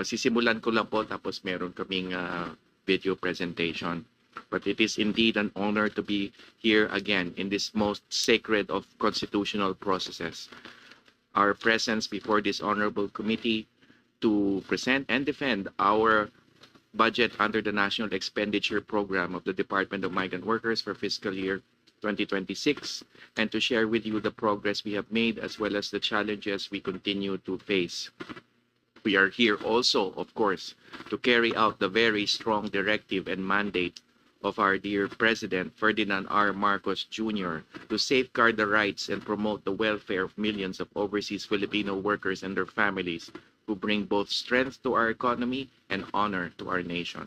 Sisimulan ko lang po tapos meron kaming video presentation. But it is indeed an honor to be here again in this most sacred of constitutional processes. Our presence before this honorable committee to present and defend our budget under the National Expenditure Program of the Department of Migrant Workers for fiscal year 2026, and to share with you the progress we have made as well as the challenges we continue to face. We are here also, of course, to carry out the very strong directive and mandate of our dear President Ferdinand R. Marcos Jr. to safeguard the rights and promote the welfare of millions of overseas Filipino workers and their families who bring both strength to our economy and honor to our nation.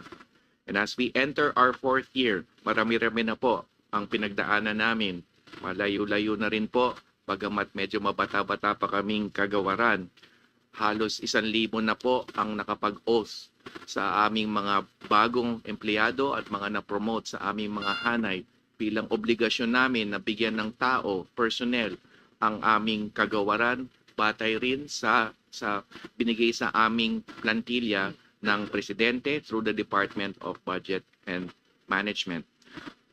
And as we enter our fourth year, marami-rami na po ang pinagdaanan namin. Malayo-layo na rin po, bagamat medyo mabata-bata pa kaming kagawaran. Halos 1,000 na po ang nakapag-oath sa aming mga bagong empleyado at mga na-promote sa aming mga hanay bilang obligasyon namin na bigyan ng tao, personnel, ang aming kagawaran, batay rin sa binigay sa aming plantilla ng Presidente through the Department of Budget and Management.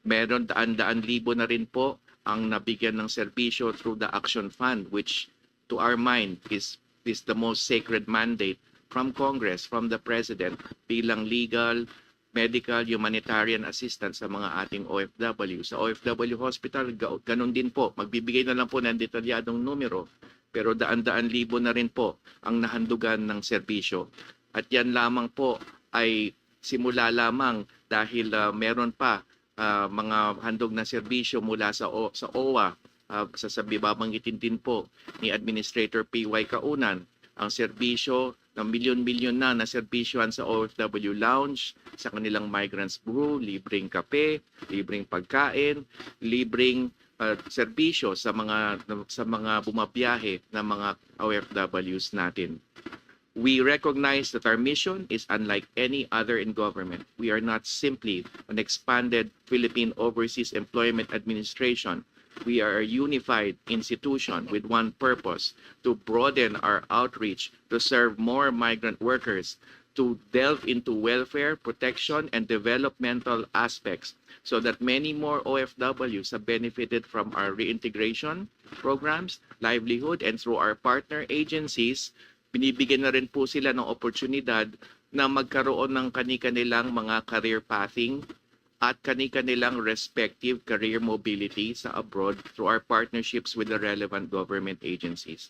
Meron daan-daan libo na rin po ang nabigyan ng serbisyo through the Action Fund, which to our mind is the most sacred mandate from Congress, from the President, bilang legal, medical, humanitarian assistance sa mga ating OFW. Sa OFW Hospital, ganun din po. Magbibigay na lang po ng detalyadong numero, pero daan-daan libo na rin po ang nahandugan ng serbisyo. At yan lamang po ay simula lamang dahil meron pa mga handog na serbisyo mula sa OWA. Babanggitin din po ni Administrator P.Y. Kaunan ang serbisyo ng milyon-milyon na serbisyohan sa OFW Lounge, sa kanilang Migrants Brew, libreng kape, libreng pagkain, libreng serbisyo sa mga bumabiyahe na mga OFWs natin. We recognize that our mission is unlike any other in government. We are not simply an expanded Philippine Overseas Employment Administration. We are a unified institution with one purpose: to broaden our outreach, to serve more migrant workers, to delve into welfare, protection, and developmental aspects so that many more OFWs have benefited from our reintegration programs, livelihood, and through our partner agencies, binibigyan na rin po sila ng oportunidad na magkaroon ng kani-kanilang mga career pathing at kani-kanilang respective career mobility sa abroad through our partnerships with the relevant government agencies.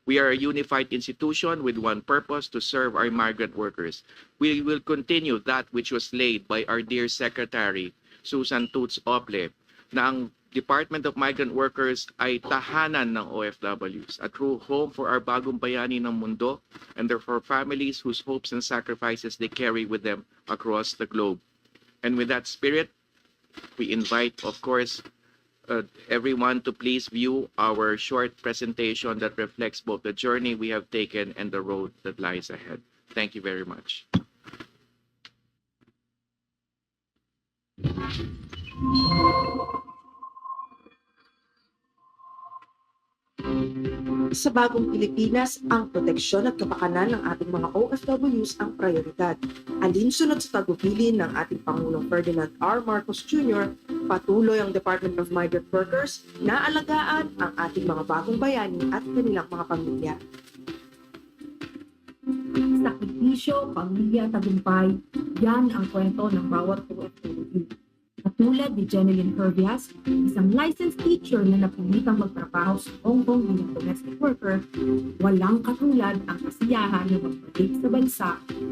We are a unified institution with one purpose: to serve our migrant workers. We will continue that which was laid by our dear Secretary, Susan Toots Ople, na ang Department of Migrant Workers ay tahanan ng OFWs, a true home for our bagong bayani ng mundo and therefore families whose hopes and sacrifices they carry with them across the globe. And with that spirit, we invite, of course, everyone to please view our short presentation that reflects both the journey we have taken and the road that lies ahead. Thank you very much. Sa bagong Pilipinas, ang proteksyon at kapakanan ng ating mga OFWs ang prioridad. Alinsunod sa tagubilin ng ating Pangulong Ferdinand R. Marcos Jr., patuloy ang Department of Migrant Workers na alagaan ang ating mga bagong bayani at kanilang mga pamilya. Sakripisyo, pamilya, tagumpay, yan ang kwento ng bawat OFW. Katulad ni Jeneline Herbias, isang licensed teacher na napilitang magtrabaho sa Hong Kong bilang domestic worker, walang katulad ang kasiyahan na magbalik sa bansa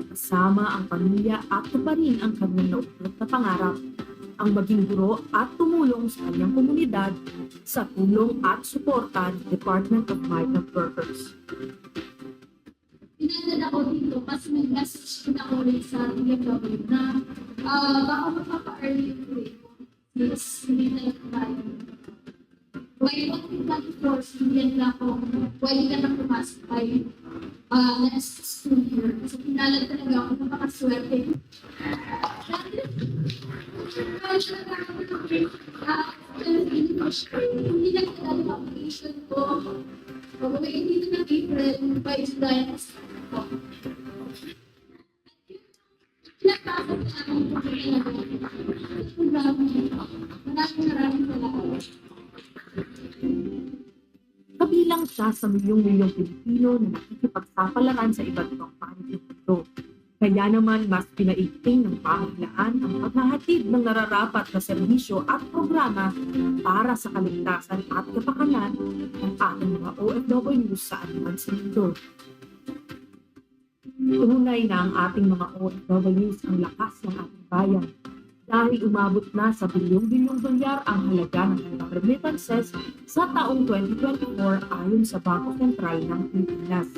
kasama ang pamilya at tuparin ang kanyang nauulat na pangarap, ang maging guro at tumulong sa kanyang komunidad sa tulong at suporta ng Department of Migrant Workers. Pinagdala ko dito kasi may message din ako rin sa DFW na baka magpapa-early yung grade ko. Yes, hindi na yung tayo. While working 24, hindi na ako, while ka na pumasok ay next school year. So pinalag talaga ako, napakaswerte. Hindi nagdala yung application ko. Pag-uwi dito ng April, by July, Maraming salamat. Kabilang siya sa milyong-milyong Pilipino na nakikipagsapalaran sa iba't ibang panig ng mundo. Kaya naman mas pinaigting ng pamahalaan ang paghahatid ng nararapat na serbisyo at programa para sa kaligtasan at kapakanan ng ating mga OFW sa anuman sa mundo. Tunay na ang ating mga OFWs ang lakas ng ating bayan dahil umabot na sa bilyong-bilyong dolyar ang halaga ng kanilang remittances sa taong 2024 ayon sa Bangko Sentral ng Pilipinas.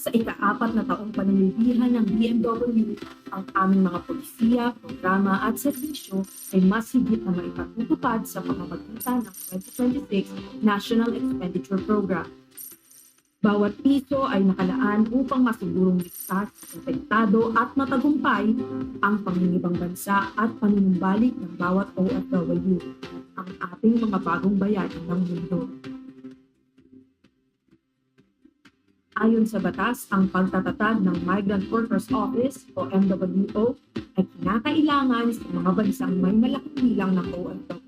Sa ika-4 na taong pananilihan ng BMW, ang aming mga polisiya, programa at serbisyo ay mas higit na maipatutupad sa pamamagitan ng 2026 National Expenditure Program. Bawat piso ay nakalaan upang masigurong ligtas, protektado at matagumpay ang pangingibang bansa at panunumbalik ng bawat OFW, ang ating mga bagong bayani ng mundo. Ayon sa batas, ang pagtatatag ng Migrant Workers Office o MWO ay kinakailangan sa mga bansang may malaking bilang ng OFW.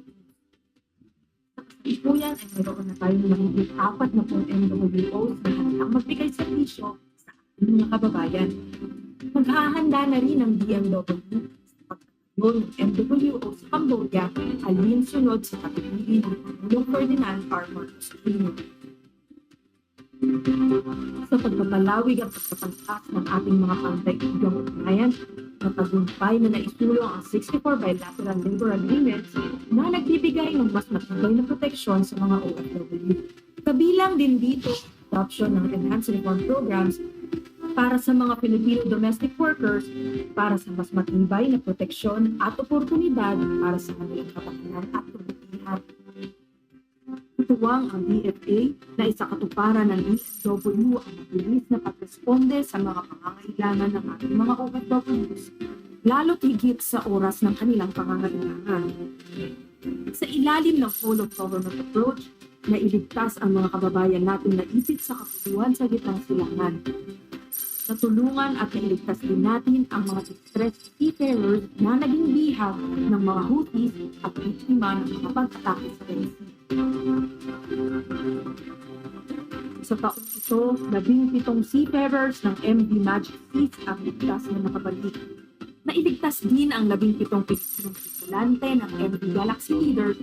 Ipuyan ay mayroon na tayong mahigit 40 MWOs na handang magbigay serbisyo sa ating mga kababayan. Maghahanda na rin ang BMW sa pagtatayo ng MWO sa Cambodia alinsunod sa pagpili ng Pangulong Ferdinand R. Marcos Jr. Sa pagpapalawig at pagpapangkas ng ating mga pantay-igang ugnayan, matagumpay na naisulong ang 64 bilateral labor agreements na nagbibigay ng mas matibay na proteksyon sa mga OFW. Kabilang din dito, adoption ng enhanced reform programs para sa mga Filipino domestic workers para sa mas matibay na proteksyon at oportunidad para sa kanilang kapakanan at kabutihan. Tuwang ang DFA na isa katuparan ng DSW ang mabilis na pagresponde sa mga pangangailangan ng ating mga OFWs, lalo't higit sa oras ng kanilang pangangailangan. Sa ilalim ng whole of government approach, na iligtas ang mga kababayan natin na isip sa kapuluan sa gitnang silangan. Natulungan at nailigtas din natin ang mga distressed seafarers na naging bihag ng mga Houthis at biktima ng mga pag-atake sa Red Sea. Sa taong ito, 17 seafarers ng MV Magic Seas ang ligtas na nakabalik. Nailigtas din ang 17 Pilipinong tripulante ng MV Galaxy Leader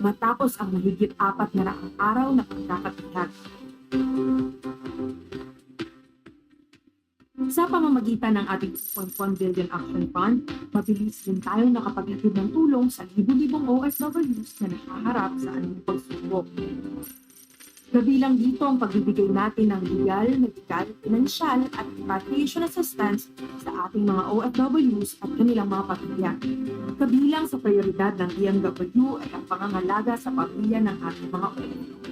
matapos ang mahigit 400 araw na pagkakatihag. Sa pamamagitan ng ating 2.1 billion Action Fund, mabilis din tayo nakapaghatid ng tulong sa libu-libong OFWs na nakaharap sa anumang pagsubok. Kabilang dito ang pagbibigay natin ng legal, medical, financial at repatriation assistance sa ating mga OFWs at kanilang mga pamilya. Kabilang sa prioridad ng DMW ay ang pangangalaga sa pamilya ng ating mga OFWs.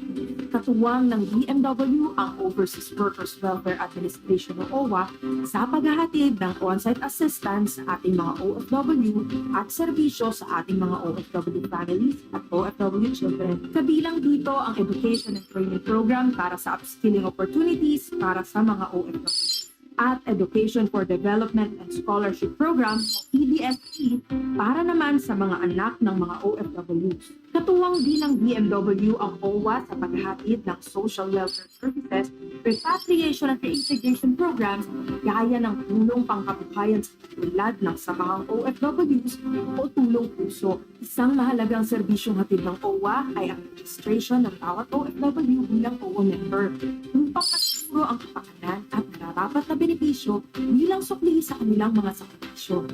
Katuwang ng DMW ang Overseas Workers Welfare Administration o OWA sa paghahatid ng on-site assistance sa ating mga OFW at serbisyo sa ating mga OFW families at OFW children. Kabilang dito ang education and training program para sa upskilling opportunities para sa mga OFW at Education for Development and Scholarship Program o EDSP para naman sa mga anak ng mga OFWs. Katuwang din ng DMW ang OWA sa paghahatid ng social welfare services, repatriation at reintegration programs gaya ng tulong pangkabuhayan sa tulad ng samahang OFWs o tulong puso. Isang mahalagang serbisyong hatid ng OWA ay ang registration ng bawat OFW bilang OWA member upang masiguro ang kapakanan at nararapat na benepisyo bilang sukli sa kanilang mga sakripisyo.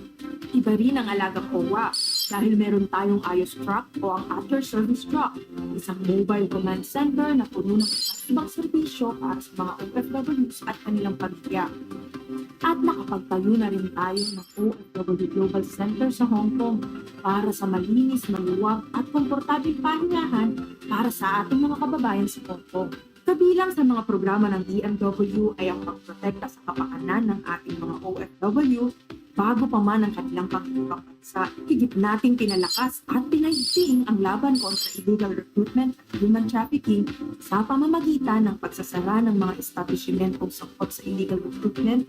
Iba rin ang alagang OWA dahil meron tayong IOS truck o ang After Service Truck, isang mobile command center na puno ng ibang serbisyo para sa mga OFWs at kanilang pamilya. At nakapagtayo na rin tayo ng OFW Global Center sa Hong Kong para sa malinis, maluwag at komportableng pahingahan para sa ating mga kababayan sa Hong Kong. Kabilang sa mga programa ng DMW ay ang pagprotekta sa kapakanan ng ating mga OFW bago pa man ang kanilang pangibang bansa. Higit nating pinalakas at pinaigting ang laban kontra illegal recruitment at human trafficking sa pamamagitan ng pagsasara ng mga establishmentong sangkot sa illegal recruitment.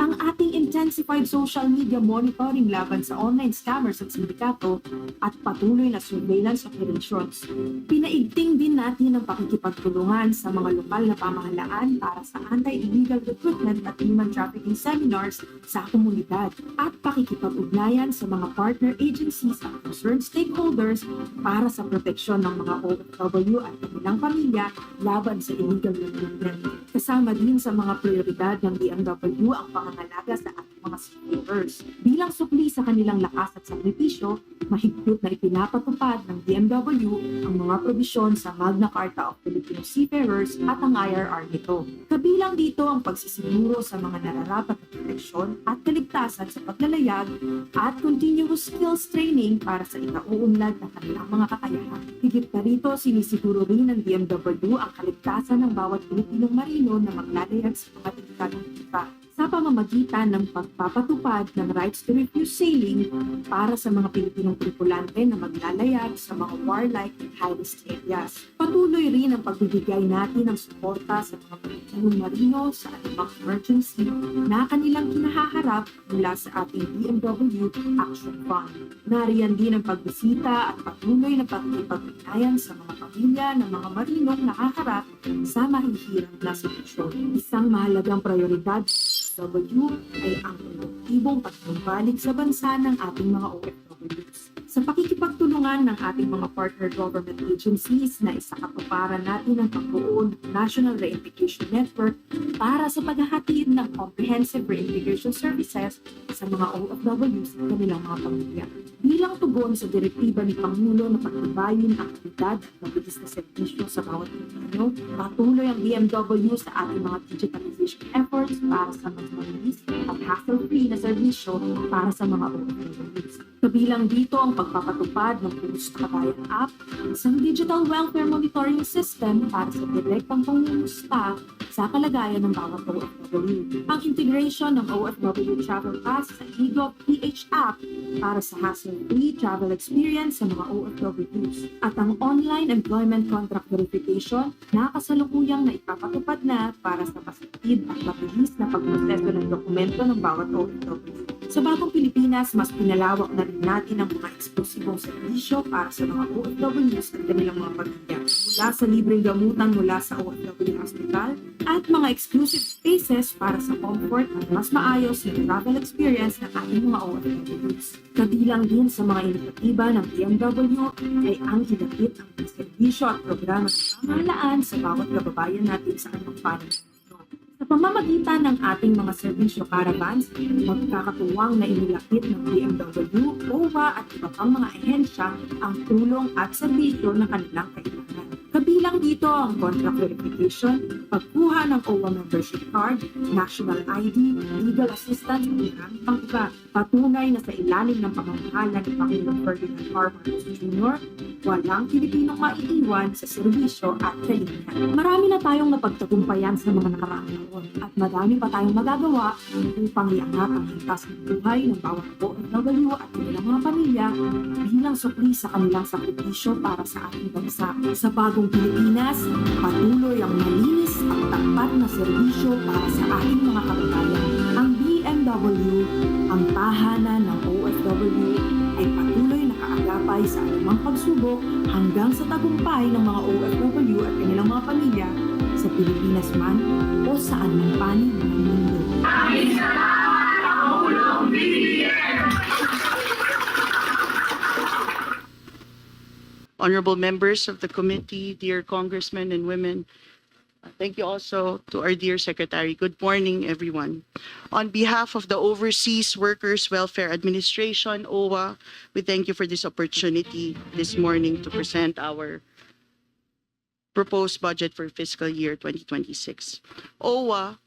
Ang ating intense intensified social media monitoring laban sa online scammers at sindikato, at patuloy na surveillance operations. Pinaigting din natin ang pakikipagtulungan sa mga lokal na pamahalaan para sa anti-illegal recruitment at human trafficking seminars sa komunidad, at pakikipag-ugnayan sa mga partner agencies at concerned stakeholders para sa proteksyon ng mga OFW at kanilang pamilya laban sa illegal recruitment. Kasama din sa mga prioridad ng DMW ang pangangalaga sa ating mga seafarers. Bilang supli sa kanilang lakas at sakripisyo, mahigpit na ipinapatupad ng DMW ang mga probisyon sa Magna Carta of Filipino Seafarers at ang IRR nito. Kabilang dito ang pagsisiguro sa mga nararapat na proteksyon at kaligtasan sa paglalayag at continuous skills training para sa ikauunlad ng kanilang mga kakayahan. Higit pa rito, sinisiguro rin ng DMW ang kaligtasan ng bawat Pilipinong marino na maglalayag sa mga delikadong kita sa pamamagitan ng pagpapatupad ng rights to refuse sailing para sa mga Pilipinong tripulante na maglalayag sa mga warlike and high-risk areas. Patuloy rin ang pagbibigay natin ng suporta sa mga Pilipinong marino sa anumang emergency na kanilang kinahaharap mula sa ating DMW Action Fund. Nariyan din ang pagbisita at patuloy na pagkipag-ugnayan sa mga pamilya ng mga marinong nakaharap sa mahihirap na sitwasyon. Isang mahalagang prioridad OFW ay ang produktibong pagbumbalik sa bansa ng ating mga OFWs. Sa pakikipagtulungan ng ating mga partner government agencies na isakatuparan natin ang pagbuo ng National Reintegration Network para sa paghahatid ng comprehensive reintegration services sa mga OFWs at kanilang mga pamilya. Bilang tugon sa direktiba ni Pangulo na pagtibayin ang kalidad at mabilis na serbisyo sa bawat Pilipino, patuloy ang DMW sa ating mga digitalization efforts para sa mas mabilis at hassle-free na serbisyo para sa mga OFWs. Kabilang dito ang pagpapatupad ng Kumusta Kabayan app, isang digital welfare monitoring system para sa direktang pangungumusta sa kalagayan ng bawat OFW. Ang integration ng OFW Travel Pass sa eGov PH app para sa hassle-free travel experience sa mga OFWs. At ang online employment contract verification na kasalukuyang na ipapatupad na para sa masipid at mabilis na pagproseso ng dokumento ng bawat OFW. Sa bagong Pilipinas, mas pinalawak na rin natin ang mga eksklusibong serbisyo para sa mga OFWs at kanilang mga pamilya. Mula sa libreng gamutan mula sa OFW Hospital at mga exclusive spaces para sa comfort at mas maayos na travel experience ng ating mga OFWs. Kabilang din sa mga inisyatiba ng DMW ay ang ilapit ang mga serbisyo at programa ng pamahalaan sa bawat kababayan natin sa anumang panig. Sa pamamagitan ng ating mga serbisyo caravans, magkakatuwang na inilapit ng DMW, OWA at iba pang mga ahensya ang tulong at serbisyo ng kanilang kailangan. Kabilang dito ang contract verification, pagkuha ng OWA membership card, national ID, legal assistance at marami pang iba. Patunay na sa ilalim ng pamamahala ni Pangulong Ferdinand R. Marcos Jr., walang Pilipinong maiiwan sa serbisyo at kalinga. Marami na tayong napagtagumpayan sa mga nakaraang taon at madami pa tayong magagawa upang iangat ang hintas ng buhay ng bawat OFW at kanilang mga pamilya bilang supli sa kanilang sakripisyo para sa ating bansa. Sa bagong Pilipinas, patuloy ang malinis at tapat na serbisyo para sa ating mga kababayan. Ang DMW, ang tahanan ng OFW, ay patuloy na kaagapay sa anumang pagsubok hanggang sa tagumpay ng mga OFW at kanilang mga pamilya sa Pilipinas man o saan man panig ng mundo. Honorable members of the committee, dear congressmen and women, thank you also to our dear secretary. Good morning, everyone. On behalf of the Overseas Workers Welfare Administration, OWA, we thank you for this opportunity this morning to present our proposed budget for fiscal year 2026. OWA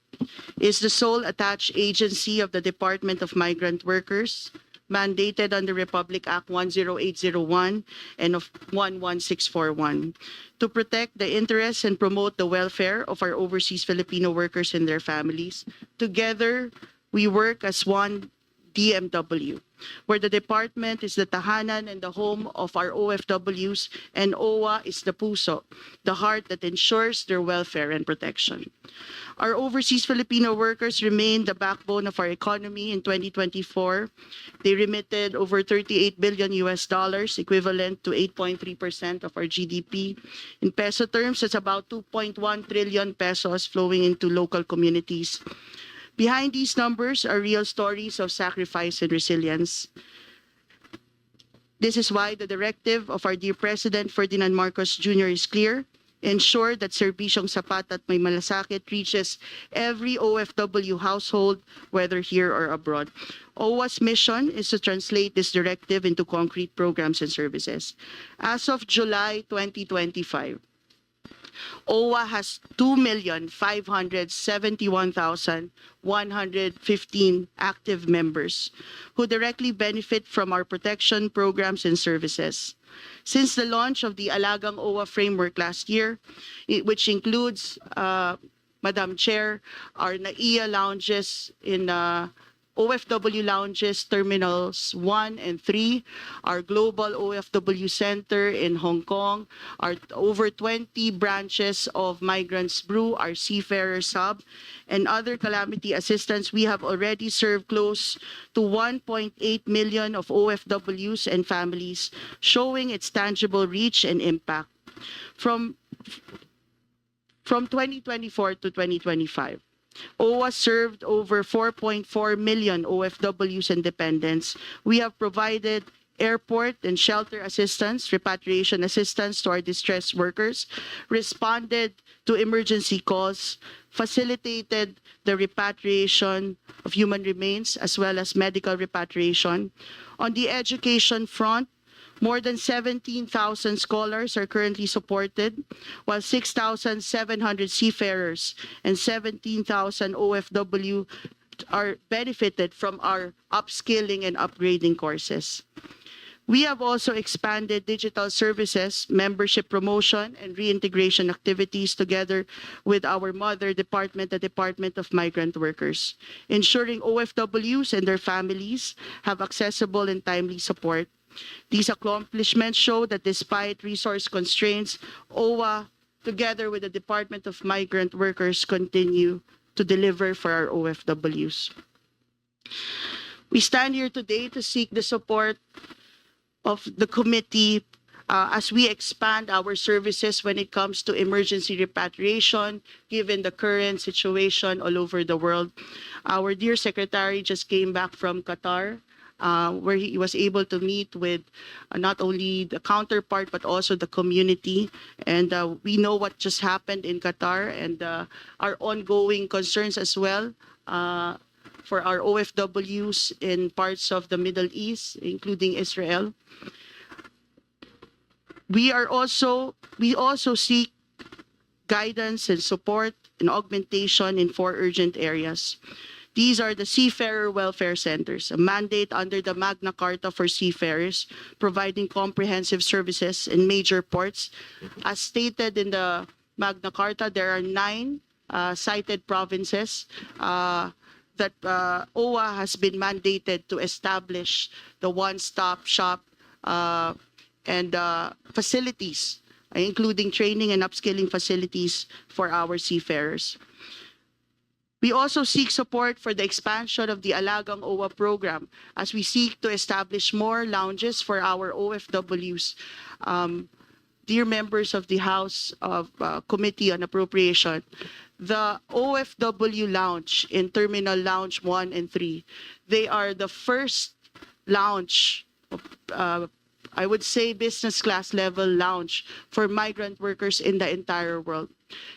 is the sole attached agency of the Department of Migrant Workers, mandated under Republic Act 10801 and of 11641 to protect the interests and promote the welfare of our overseas Filipino workers and their families. Together, we work as one DMW, where the department is the tahanan and the home of our OFWs, and OWA is the puso, the heart that ensures their welfare and protection. Our overseas Filipino workers remain the backbone of our economy in 2024. They remitted over 38 billion US dollars, equivalent to 8.3% of our GDP. In peso terms, it's about 2.1 trillion pesos flowing into local communities. Behind these numbers are real stories of sacrifice and resilience. This is why the directive of our dear President Ferdinand Marcos Jr. is clear. Ensure that Serbisyong Sapat at May Malasakit reaches every OFW household, whether here or abroad. OWA's mission is to translate this directive into concrete programs and services. As of July 2025, OWA has 2,571,115 active members who directly benefit from our protection programs and services. Since the launch of the Alagang OWA framework last year, which includes, Madam Chair, our NAIA lounges in OFW lounges, terminals 1 and 3, our global OFW center in Hong Kong, our over 20 branches of Migrants Brew, our Seafarers Hub, and other calamity assistance, we have already served close to 1.8 million of OFWs and families, showing its tangible reach and impact. From 2024 to 2025, OWA served over 4.4 million OFWs and dependents. We have provided airport and shelter assistance, repatriation assistance to our distressed workers, responded to emergency calls, facilitated the repatriation of human remains as well as medical repatriation. On the education front, more than 17,000 scholars are currently supported, while 6,700 seafarers and 17,000 OFW are benefited from our upskilling and upgrading courses. We have also expanded digital services, membership promotion, and reintegration activities together with our mother department, the Department of Migrant Workers, ensuring OFWs and their families have accessible and timely support. These accomplishments show that despite resource constraints, OWA, together with the Department of Migrant Workers, continue to deliver for our OFWs. We stand here today to seek the support of the committee as we expand our services when it comes to emergency repatriation, given the current situation all over the world. Our dear Secretary just came back from Qatar, where he was able to meet with not only the counterpart but also the community. And we know what just happened in Qatar and our ongoing concerns as well for our OFWs in parts of the Middle East, including Israel. We also seek guidance and support and augmentation in 4 urgent areas. These are the Seafarer Welfare Centers, a mandate under the Magna Carta for seafarers, providing comprehensive services in major ports. As stated in the Magna Carta, there are 9 cited provinces that OWA has been mandated to establish the one-stop shop and facilities, including training and upskilling facilities for our seafarers. We also seek support for the expansion of the Alagang OWA program as we seek to establish more lounges for our OFWs. Dear members of the House of Committee on Appropriation, the OFW lounge in Terminal Lounge 1 and 3, they are the first lounge, I would say business class level lounge for migrant workers in the entire world.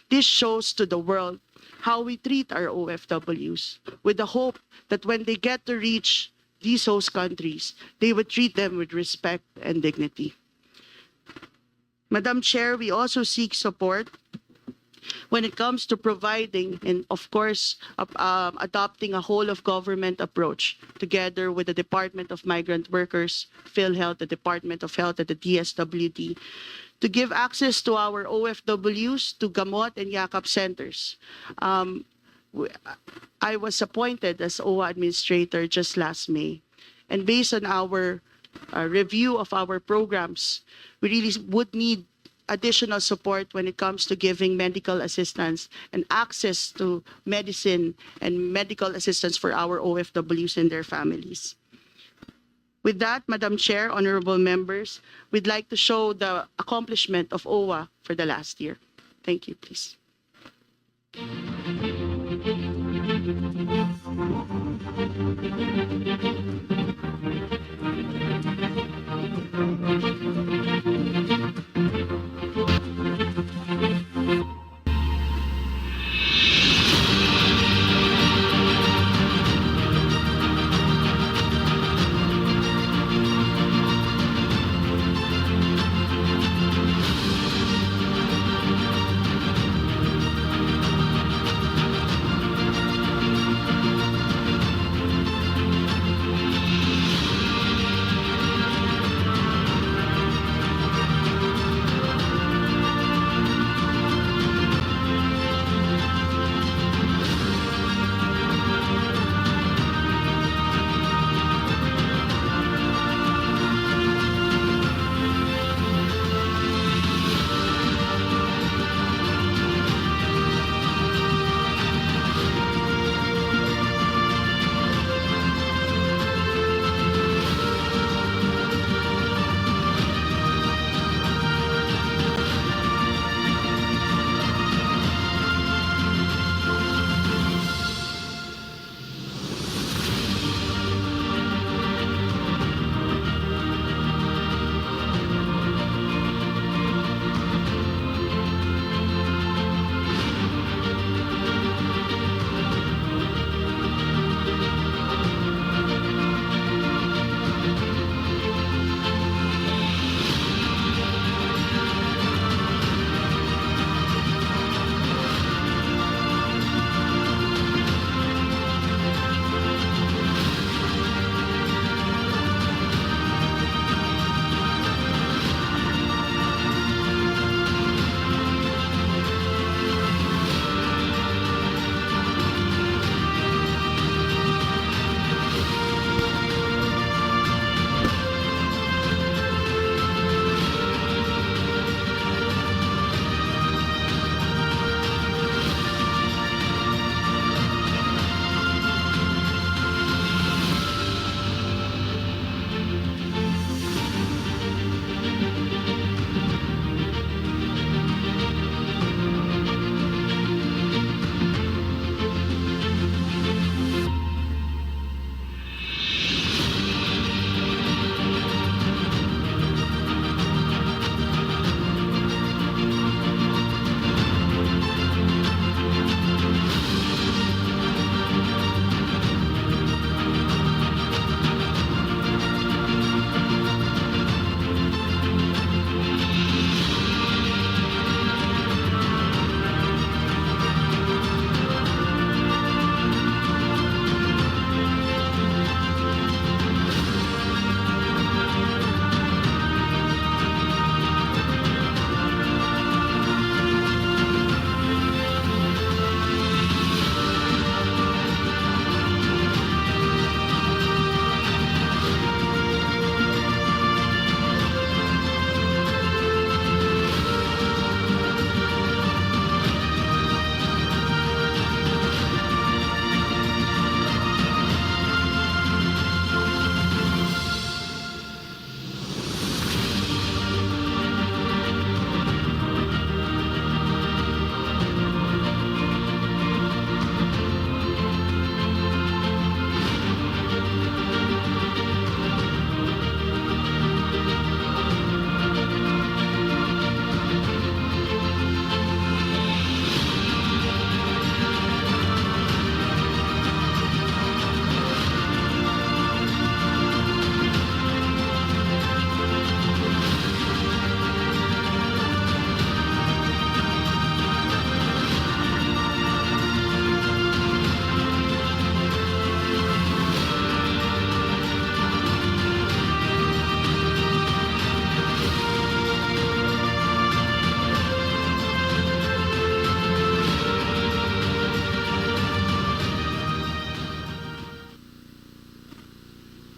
This shows to the world how we treat our OFWs, with the hope that when they get to reach these host countries, they would treat them with respect and dignity. Madam Chair, we also seek support when it comes to providing and, of course, adopting a whole-of-government approach together with the Department of Migrant Workers, PhilHealth, the Department of Health, and the DSWD, to give access to our OFWs to Gamot and Yakap centers. I was appointed as OWA administrator just last May. And based on our review of our programs, we really would need additional support when it comes to giving medical assistance and access to medicine and medical assistance for our OFWs and their families. With that, Madam Chair, honorable members, we'd like to show the accomplishment of OWA for the last year. Thank you, please.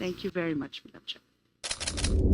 Thank you very much, Madam Chair.